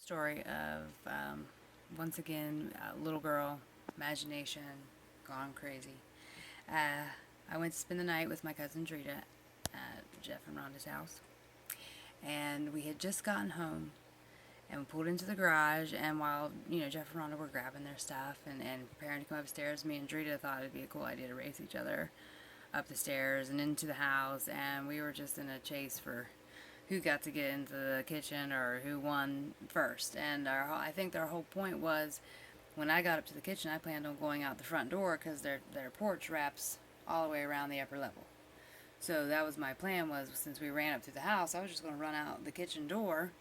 Story of, once again, a little girl, imagination, gone crazy. Uh, I went to spend the night with my cousin Drita at Jeff and Rhonda's house, and we had just gotten home, and we pulled into the garage, and while, Jeff and Rhonda were grabbing their stuff and preparing to come upstairs, me and Drita thought it'd be a cool idea to race each other up the stairs and into the house, and we were just in a chase for who got to get into the kitchen or who won first. And I think their whole point was, when I got up to the kitchen, I planned on going out the front door because their porch wraps all the way around the upper level. So that was my plan, was since we ran up through the house, I was just going to run out the kitchen door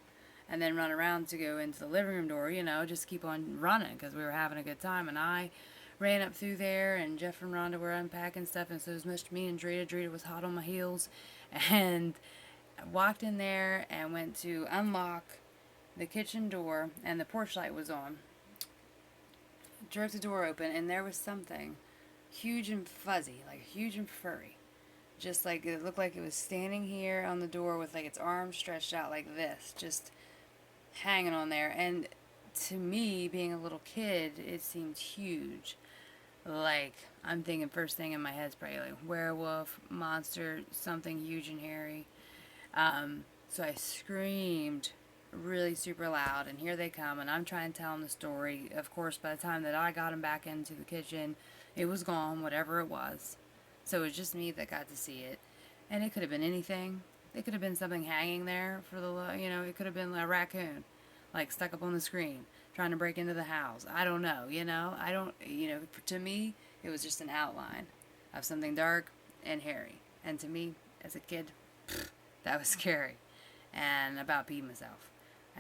and then run around to go into the living room door, just keep on running because we were having a good time. And I ran up through there, and Jeff and Rhonda were unpacking stuff, and so it was much me and Drita. Drita was hot on my heels, and I walked in there and went to unlock the kitchen door, and the porch light was on. Jerked the door open, and there was something huge and fuzzy, like huge and furry. Just like it looked like it was standing here on the door with like its arms stretched out like this, just hanging on there. And to me, being a little kid, it seemed huge. Like, I'm thinking first thing in my head is probably like werewolf, monster, something huge and hairy. So I screamed really super loud, and here they come, and I'm trying to tell them the story. Of course, by the time that I got them back into the kitchen, it was gone, whatever it was. So it was just me that got to see it. And it could have been anything. It could have been something hanging there for it could have been a raccoon, like stuck up on the screen, trying to break into the house. I don't know, I don't, to me, it was just an outline of something dark and hairy. And to me, as a kid, that was scary. And about peed myself.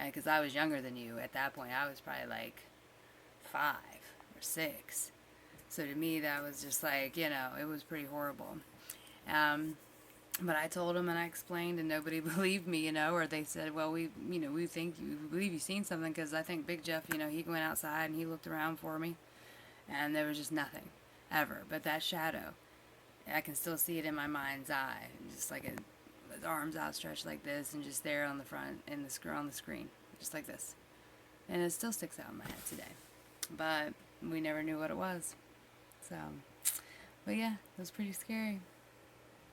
Because I was younger than you. At that point, I was probably like 5 or 6. So to me, that was just like, it was pretty horrible. But I told them and I explained, and nobody believed me, or they said, well, we believe you've seen something, because I think Big Jeff, he went outside and he looked around for me, and there was just nothing, ever. But that shadow, I can still see it in my mind's eye, just like his arms outstretched like this, and just there on the front, on the screen, just like this. And it still sticks out in my head today. But we never knew what it was. So, but yeah, it was pretty scary.